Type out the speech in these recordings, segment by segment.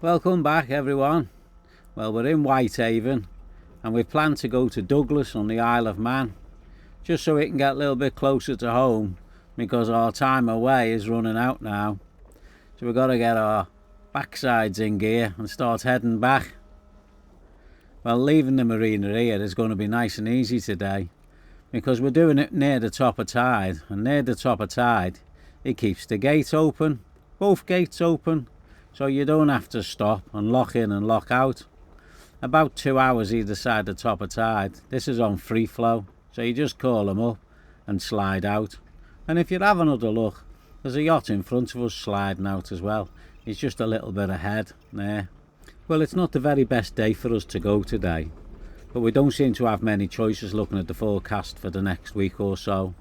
Welcome back everyone. Well, we're in Whitehaven and we plan to go to Douglas on the Isle of Man, just so we can get a little bit closer to home because our time away is running out now. So we've got to get our backsides in gear and start heading back. Well, leaving the marina here is going to be nice and easy today because we're doing it near the top of tide, and near the top of tide it keeps the gate open, both gates open, so you don't have to stop and lock in and lock out. About 2 hours either side the top of tide. This is on free flow, so you just call them up and slide out. And if you have another look, there's a yacht in front of us sliding out as well. It's just a little bit ahead there. Well, it's not the very best day for us to go today, but we don't seem to have many choices looking at the forecast for the next week or so.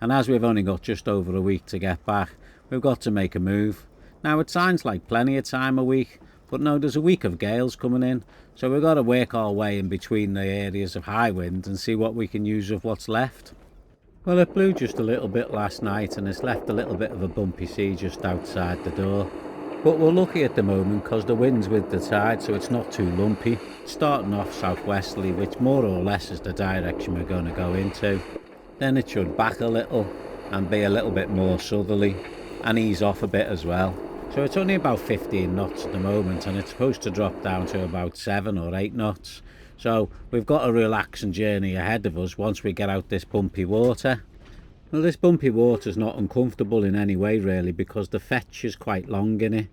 And as we've only got just over a week to get back, we've got to make a move. Now it sounds like plenty of time a week, but no, there's a week of gales coming in, so we've got to work our way in between the areas of high wind and see what we can use of what's left. Well, it blew just a little bit last night and it's left a little bit of a bumpy sea just outside the door. But we're lucky at the moment because the wind's with the tide, so it's not too lumpy. It's starting off southwesterly, which more or less is the direction we're going to go into. Then it should back a little and be a little bit more southerly and ease off a bit as well. So it's only about 15 knots at the moment and it's supposed to drop down to about 7 or 8 knots. So we've got a relaxing journey ahead of us once we get out this bumpy water. Well, this bumpy water is not uncomfortable in any way really, because the fetch is quite long in it.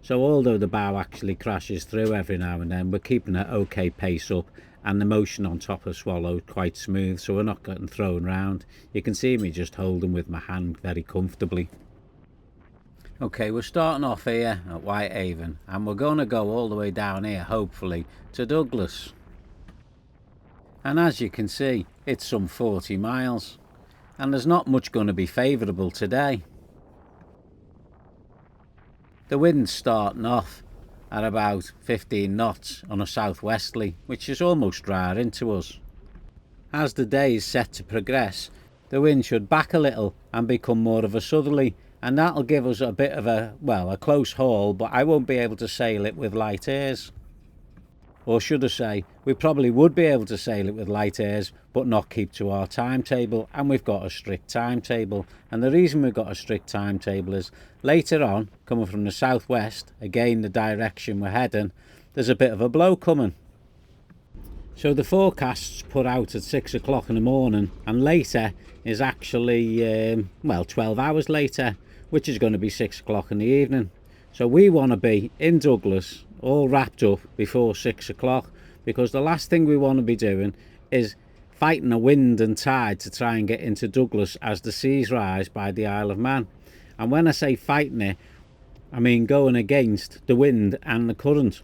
So although the bow actually crashes through every now and then, we're keeping an okay pace up and the motion on top of Swallow quite smooth, so we're not getting thrown round. You can see me just holding with my hand very comfortably. Okay, we're starting off here at Whitehaven and we're going to go all the way down here, hopefully, to Douglas. And as you can see, it's some 40 miles and there's not much going to be favourable today. The wind's starting off at about 15 knots on a southwesterly, which is almost dry into us. As the day is set to progress, the wind should back a little and become more of a southerly, and that'll give us a bit of a close haul, but I won't be able to sail it with light airs. Or should I say, we probably would be able to sail it with light airs, but not keep to our timetable, and we've got a strict timetable. And the reason we've got a strict timetable is later on, coming from the southwest, again the direction we're heading, there's a bit of a blow coming. So the forecast's put out at 6 o'clock in the morning, and later is actually 12 hours later, which is going to be 6 o'clock in the evening. So we want to be in Douglas all wrapped up before 6 o'clock, because the last thing we want to be doing is fighting the wind and tide to try and get into Douglas as the seas rise by the Isle of Man. And when I say fighting it, I mean going against the wind and the current.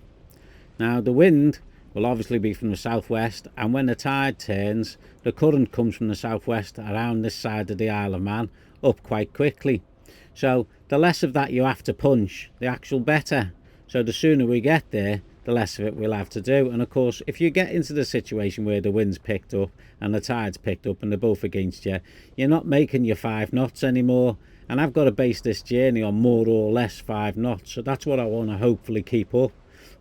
Now the wind will obviously be from the southwest, and when the tide turns, the current comes from the southwest around this side of the Isle of Man up quite quickly. So the less of that you have to punch, the actual better. So the sooner we get there, the less of it we'll have to do. And of course, if you get into the situation where the wind's picked up and the tide's picked up and they're both against you, you're not making your 5 knots anymore. And I've got to base this journey on more or less 5 knots. So that's what I want to hopefully keep up.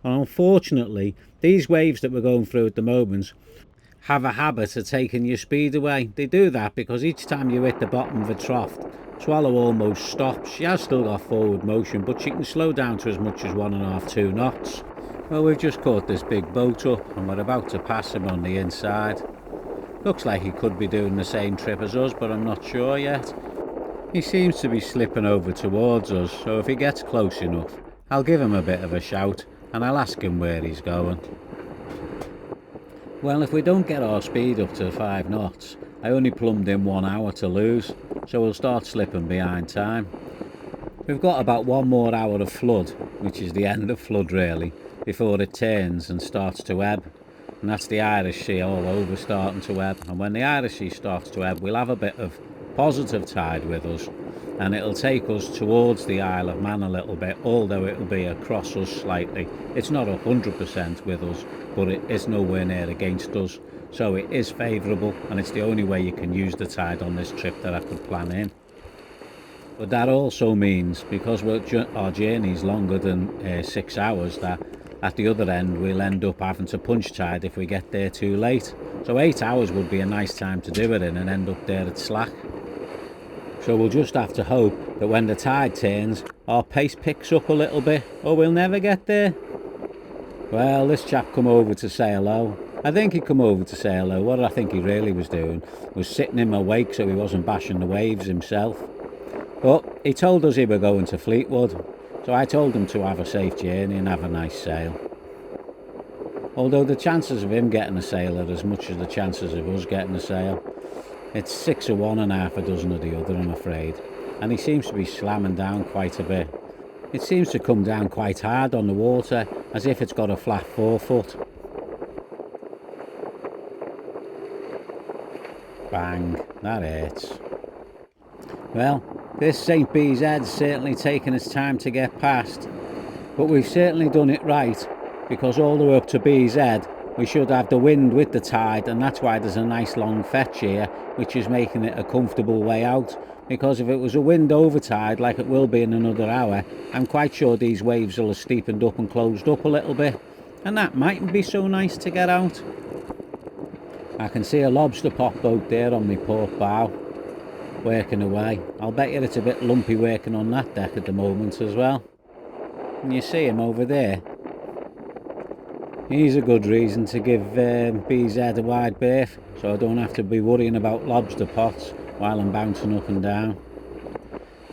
And unfortunately, these waves that we're going through at the moment have a habit of taking your speed away. They do that because each time you hit the bottom of a trough, Swallow almost stops. She has still got forward motion, but she can slow down to as much as 1.5 to 2 knots. Well, we've just caught this big boat up and we're about to pass him on the inside. Looks like he could be doing the same trip as us, but I'm not sure yet. He seems to be slipping over towards us, so if he gets close enough, I'll give him a bit of a shout and I'll ask him where he's going. Well, if we don't get our speed up to 5 knots, I only plumbed in 1 hour to lose, so we'll start slipping behind time. We've got about 1 more hour of flood, which is the end of flood really, before it turns and starts to ebb. And that's the Irish Sea all over starting to ebb. And when the Irish Sea starts to ebb, we'll have a bit of positive tide with us, and it'll take us towards the Isle of Man a little bit, although it'll be across us slightly. It's not 100% with us, but it is nowhere near against us. So it is favourable, and it's the only way you can use the tide on this trip that I could plan in. But that also means, because our journey is longer than 6 hours, that at the other end we'll end up having to punch tide if we get there too late. So 8 hours would be a nice time to do it in and end up there at slack. So we'll just have to hope that when the tide turns, our pace picks up a little bit, or we'll never get there. Well, this chap come over to say hello. I think he come over to say hello. What I think he really was doing was sitting in my wake so he wasn't bashing the waves himself. But he told us he were going to Fleetwood, so I told him to have a safe journey and have a nice sail. Although the chances of him getting a sail are as much as the chances of us getting a sail. It's 6 of one and half a dozen of the other, I'm afraid. And he seems to be slamming down quite a bit. It seems to come down quite hard on the water, as if it's got a flat forefoot. Bang, that hurts. Well, this St. B's Head's certainly taken its time to get past, but we've certainly done it right, because all the way up to B's Head we should have the wind with the tide, and that's why there's a nice long fetch here, which is making it a comfortable way out. Because if it was a wind over tide like it will be in another hour, I'm quite sure these waves will have steepened up and closed up a little bit, and that mightn't be so nice to get out. I can see a lobster pot boat there on my port bow, working away. I'll bet you it's a bit lumpy working on that deck at the moment as well. And you see him over there. He's a good reason to give BZ a wide berth, so I don't have to be worrying about lobster pots while I'm bouncing up and down.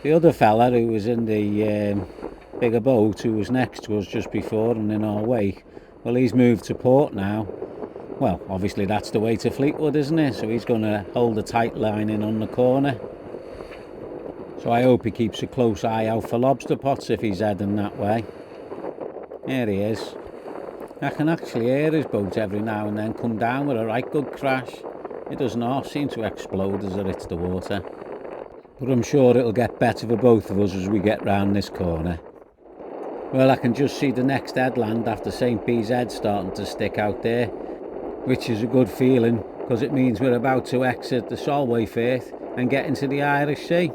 The other fella who was in the bigger boat, who was next to us just before and in our wake, well, he's moved to port now. Well, obviously that's the way to Fleetwood, isn't it? So he's going to hold the tight line in on the corner. So I hope he keeps a close eye out for lobster pots if he's heading that way. There he is. I can actually hear his boat every now and then come down with a right good crash. It doesn't half seem to explode as it hits the water. But I'm sure it'll get better for both of us as we get round this corner. Well, I can just see the next headland after St. B's Head starting to stick out there, which is a good feeling, because it means we're about to exit the Solway Firth and get into the Irish Sea.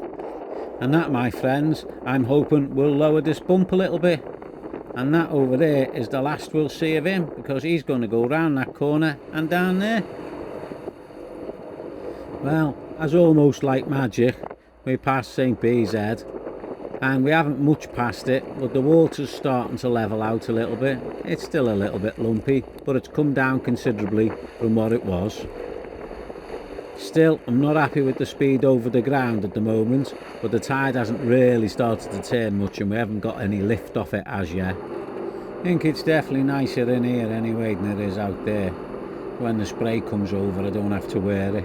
And that, my friends, I'm hoping will lower this bump a little bit. And that over there is the last we'll see of him, because he's going to go round that corner and down there. Well, as almost like magic, we passed St. B's Head, and we haven't much past it, but the water's starting to level out a little bit. It's still a little bit lumpy, but it's come down considerably from what it was. Still, I'm not happy with the speed over the ground at the moment, but the tide hasn't really started to turn much and we haven't got any lift off it as yet. I think it's definitely nicer in here anyway than it is out there. When the spray comes over, I don't have to wear it.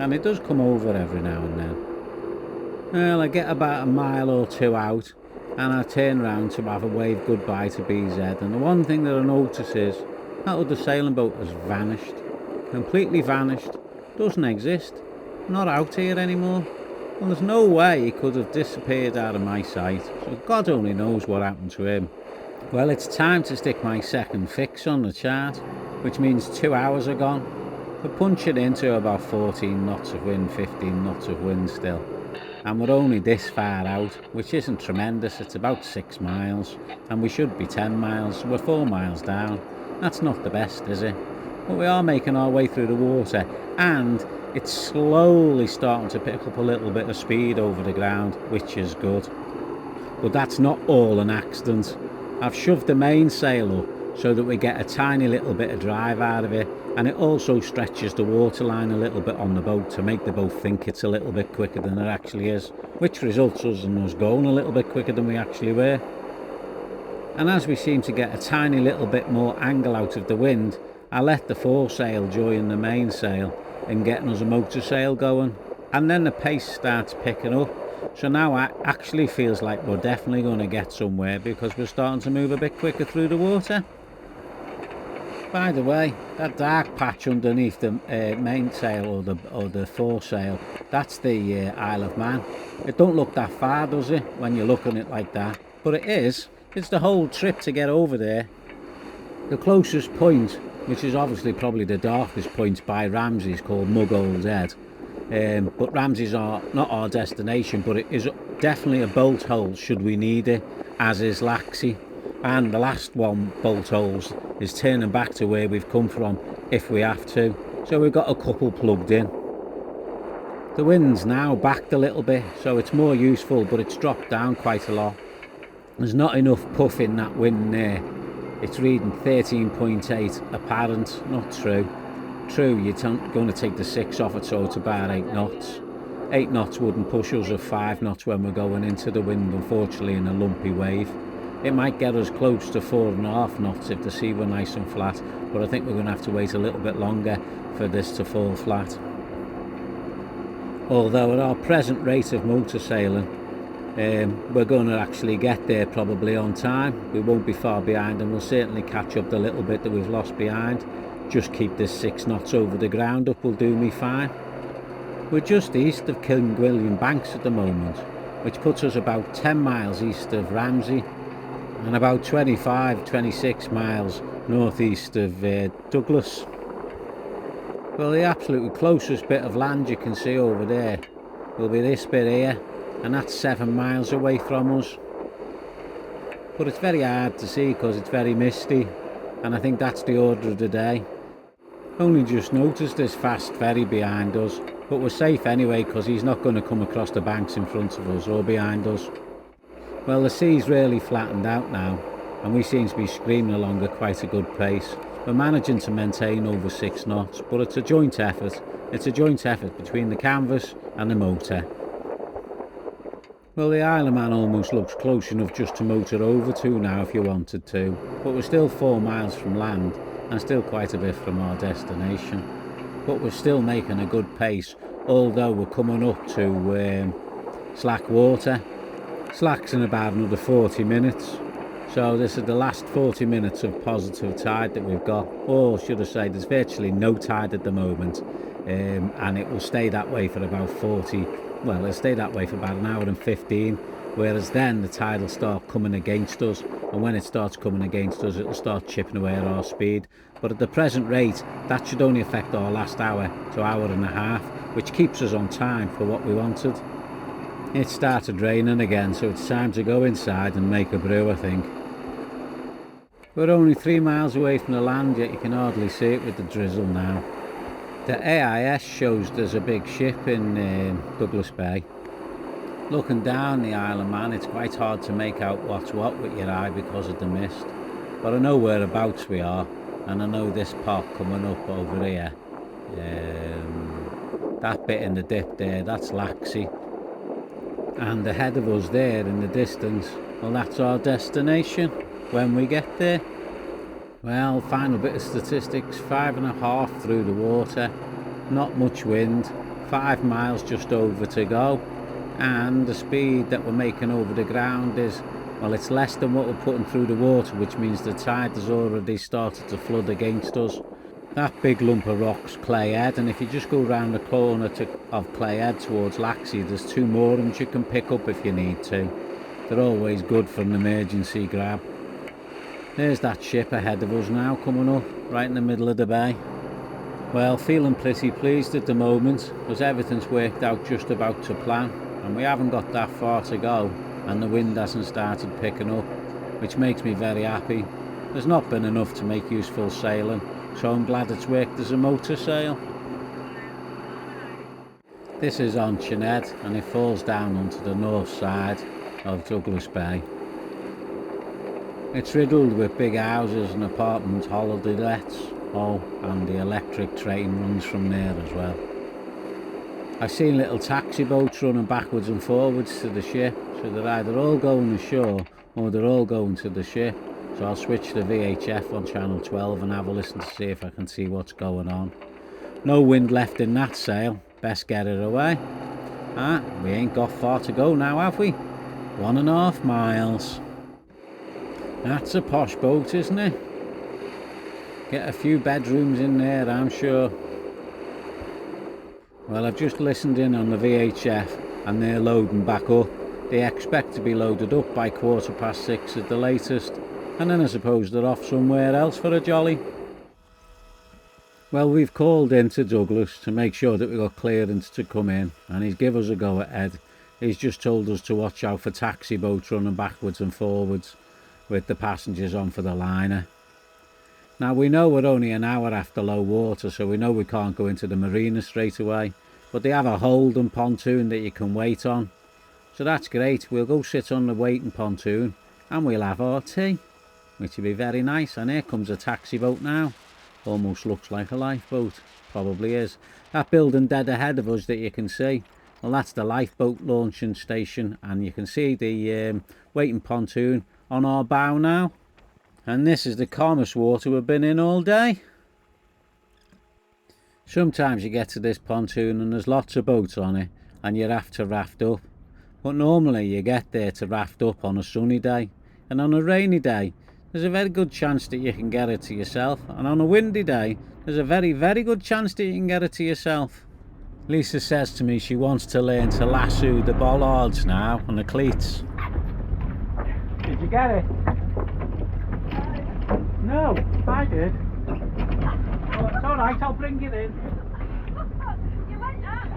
And it does come over every now and then. Well, I get about a mile or two out and I turn round to have a wave goodbye to BZ, and the one thing that I notice is that other sailing boat has vanished. Completely vanished. Doesn't exist. Not out here anymore. Well, there's no way he could have disappeared out of my sight, so God only knows what happened to him. Well, it's time to stick my second fix on the chart, which means 2 hours are gone. We're punching into about 14 knots of wind, 15 knots of wind still. And we're only this far out, which isn't tremendous. It's about 6 miles, and we should be 10 miles, so we're 4 miles down. That's not the best, is it? But we are making our way through the water, and it's slowly starting to pick up a little bit of speed over the ground, which is good. But that's not all an accident. I've shoved the mainsail up so that we get a tiny little bit of drive out of it, and it also stretches the waterline a little bit on the boat to make the boat think it's a little bit quicker than it actually is, which results in us going a little bit quicker than we actually were. And as we seem to get a tiny little bit more angle out of the wind, I let the foresail join the mainsail in getting us a motor sail going, and then the pace starts picking up. So now it actually feels like we're definitely going to get somewhere, because we're starting to move a bit quicker through the water. By the way, that dark patch underneath the mainsail or the foresail, that's the Isle of Man. It don't look that far, does it, when you're looking at it like that? But it is. It's the whole trip to get over there. The closest point, which is obviously probably the darkest point by Ramsay's, called Muggold's Head, But Ramsey's are not our destination, but it is definitely a bolt hole should we need it, as is Laxey. And the last one, bolt holes, is turning back to where we've come from if we have to. So we've got a couple plugged in. The wind's now backed a little bit, so it's more useful, but it's dropped down quite a lot. There's not enough puff in that wind there. It's reading 13.8 apparent, not true. True, you're going to take the 6 off it, so it's about 8 knots. 8 knots wouldn't push us at 5 knots when we're going into the wind, unfortunately, in a lumpy wave. It might get us close to 4.5 knots if the sea were nice and flat, but I think we're going to have to wait a little bit longer for this to fall flat. Although at our present rate of motor sailing, we're going to actually get there probably on time. We won't be far behind, and we'll certainly catch up the little bit that we've lost behind. Just keep this 6 knots over the ground up will do me fine. We're just east of King William Banks at the moment, which puts us about 10 miles east of Ramsey and about 26 miles northeast of Douglas. Well, the absolutely closest bit of land you can see over there will be this bit here, and that's 7 miles away from us. But it's very hard to see because it's very misty, and I think that's the order of the day. Only just noticed this fast ferry behind us, but we're safe anyway because he's not going to come across the banks in front of us or behind us. Well, the sea's really flattened out now, and we seem to be screaming along at quite a good pace. We're managing to maintain over 6 knots, but it's a joint effort. It's a joint effort between the canvas and the motor. Well, the Isle of Man almost looks close enough just to motor over to now if you wanted to, but we're still 4 miles from land and still quite a bit from our destination. But we're still making a good pace, although we're coming up to slack water. Slack's in about another 40 minutes. So this is the last 40 minutes of positive tide that we've got. Or should I say, there's virtually no tide at the moment. And it will stay that way for about it'll stay that way for about an hour and 15. Whereas then the tide will start coming against us. And when it starts coming against us, it'll start chipping away at our speed. But at the present rate, that should only affect our last hour to hour and a half, which keeps us on time for what we wanted. It started raining again, so it's time to go inside and make a brew, I think. We're only 3 miles away from the land, yet you can hardly see it with the drizzle now. The AIS shows there's a big ship in Douglas Bay. Looking down the Isle of Man, it's quite hard to make out what's what with your eye because of the mist. But I know whereabouts we are, and I know this park coming up over here. That bit in the dip there, that's Laxey. And ahead of us there in the distance, well, that's our destination when we get there. Well, final bit of statistics, 5.5 through the water, not much wind, 5 miles just over to go, and the speed that we're making over the ground is, well, it's less than what we're putting through the water, which means the tide has already started to flood against us. That big lump of rock's Clay Head, and if you just go round the corner of Clay Head towards Laxey, there's 2 moorings you can pick up if you need to. They're always good for an emergency grab. There's that ship ahead of us now, coming up right in the middle of the bay. Well, feeling pretty pleased at the moment because everything's worked out just about to plan, and we haven't got that far to go, and the wind hasn't started picking up, which makes me very happy. There's not been enough to make useful sailing, so I'm glad it's worked as a motor sail. This is on Chined, and it falls down onto the north side of Douglas Bay. It's riddled with big houses and apartment holiday lets. Oh, and the electric train runs from there as well. I've seen little taxi boats running backwards and forwards to the ship, so they're either all going ashore or they're all going to the ship. So I'll switch to VHF on channel 12 and have a listen to see if I can see what's going on. No wind left in that sail, best get it away. We ain't got far to go now, have we? 1.5 miles. That's a posh boat, isn't it? Get a few bedrooms in there, I'm sure. Well, I've just listened in on the VHF and they're loading back up. They expect to be loaded up by 6:15 at the latest, and then I suppose they're off somewhere else for a jolly. Well, we've called into Douglas to make sure that we got clearance to come in, and he's give us a go ahead. He's just told us to watch out for taxi boats running backwards and forwards with the passengers on for the liner. Now we know we're only an hour after low water, so we know we can't go into the marina straight away, but they have a holding pontoon that you can wait on, so that's great. We'll go sit on the waiting pontoon and we'll have our tea, which will be very nice. And here comes a taxi boat now. Almost looks like a lifeboat. Probably is. That building dead ahead of us that you can see, well, that's the lifeboat launching station, and you can see the waiting pontoon on our bow now. And this is the calmest water we've been in all day. Sometimes you get to this pontoon and there's lots of boats on it and you have to raft up, but normally you get there to raft up on a sunny day, and on a rainy day there's a very good chance that you can get it to yourself, and on a windy day there's a very good chance that you can get it to yourself. Lisa says to me she wants to learn to lasso the bollards now and the cleats. Did you get it? No, I did. Oh, it's alright, I'll bring it in. You went up.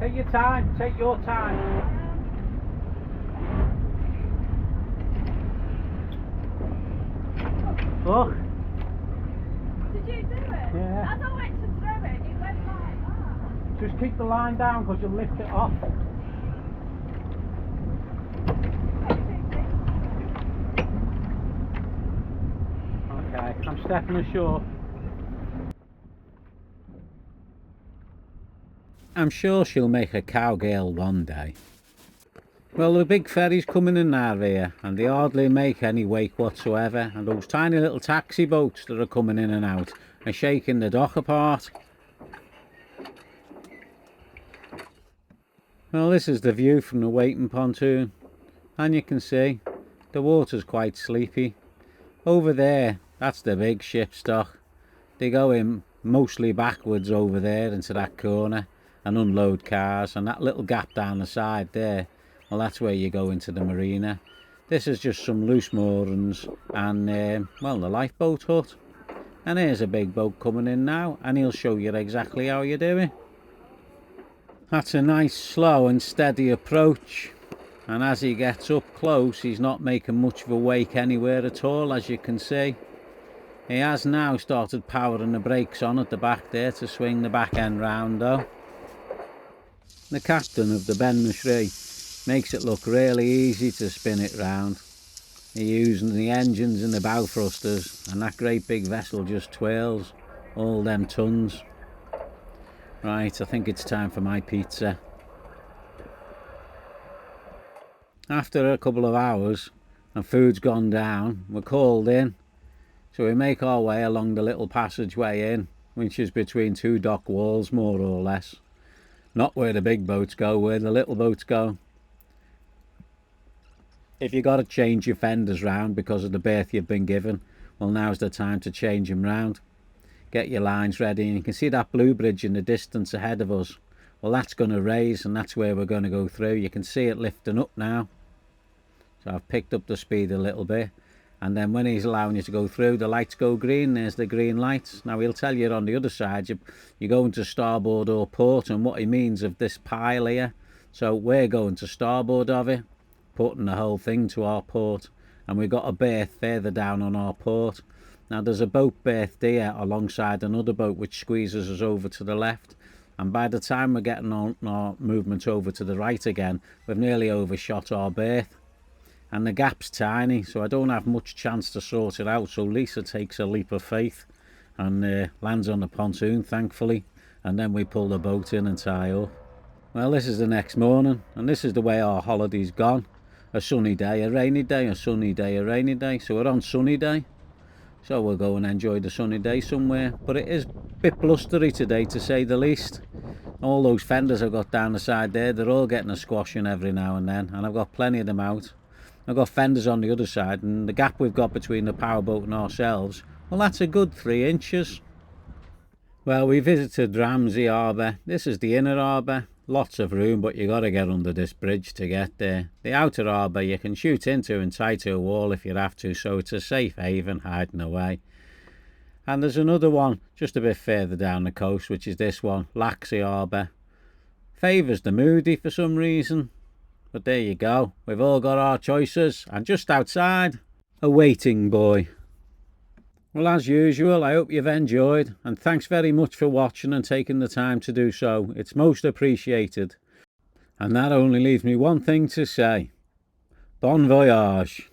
Take your time, take your time. Look. Did you do it? Yeah. As I went to throw it, it went like that. Just keep the line down because you'll lift it off. Okay, I'm stepping ashore. I'm sure she'll make a cowgirl one day. Well, the big ferry's coming in now here, and they hardly make any wake whatsoever, and those tiny little taxi boats that are coming in and out are shaking the dock apart. Well, this is the view from the waiting pontoon, and you can see the water's quite sleepy. Over there, that's the big ship stock. They go in mostly backwards over there into that corner and unload cars, and that little gap down the side there, well, that's where you go into the marina. This is just some loose moorings and well, the lifeboat hut. And here's a big boat coming in now, and he'll show you exactly how you do it. That's a nice slow and steady approach, and as he gets up close he's not making much of a wake anywhere at all, as you can see. He has now started powering the brakes on at the back there to swing the back end round though. The captain of the Ben Mashri makes it look really easy to spin it round. He's using the engines and the bow thrusters, and that great big vessel just twirls all them tons. Right, I think it's time for my pizza. After a couple of hours and food's gone down, we're called in. So we make our way along the little passageway in, which is between two dock walls more or less. Not where the big boats go, where the little boats go. If you got to change your fenders round because of the berth you've been given, well, now's the time to change them round. Get your lines ready, and you can see that blue bridge in the distance ahead of us. Well, that's going to raise, and that's where we're going to go through. You can see it lifting up now. So I've picked up the speed a little bit, and then when he's allowing you to go through, the lights go green. There's the green lights. Now he'll tell you on the other side you're going to starboard or port, and what he means of this pile here. So we're going to starboard of it, putting the whole thing to our port, and we've got a berth further down on our port. Now there's a boat berth there alongside another boat which squeezes us over to the left, and by the time we're getting on our movement over to the right again, we've nearly overshot our berth, and the gap's tiny, so I don't have much chance to sort it out. So Lisa takes a leap of faith and lands on the pontoon, thankfully, and then we pull the boat in and tie up. Well, this is the next morning, and this is the way our holiday's gone. A sunny day, a rainy day, a sunny day, a rainy day. So we're on sunny day, so we'll go and enjoy the sunny day somewhere. But it is a bit blustery today, to say the least. All those fenders I've got down the side there, they're all getting a squashing every now and then, and I've got plenty of them out. I've got fenders on the other side, and the gap we've got between the powerboat and ourselves, well, that's a good 3 inches. Well, we visited Ramsey Harbour. This is the inner harbour. Lots of room, but you got to get under this bridge to get there. The outer harbour you can shoot into and tie to a wall if you have to, so it's a safe haven hiding away. And there's another one just a bit further down the coast, which is this one, Laxey Harbour. Favours the Moody for some reason. But there you go, we've all got our choices. And just outside, a waiting buoy. Well, as usual, I hope you've enjoyed, and thanks very much for watching and taking the time to do so. It's most appreciated. And that only leaves me one thing to say. Bon voyage.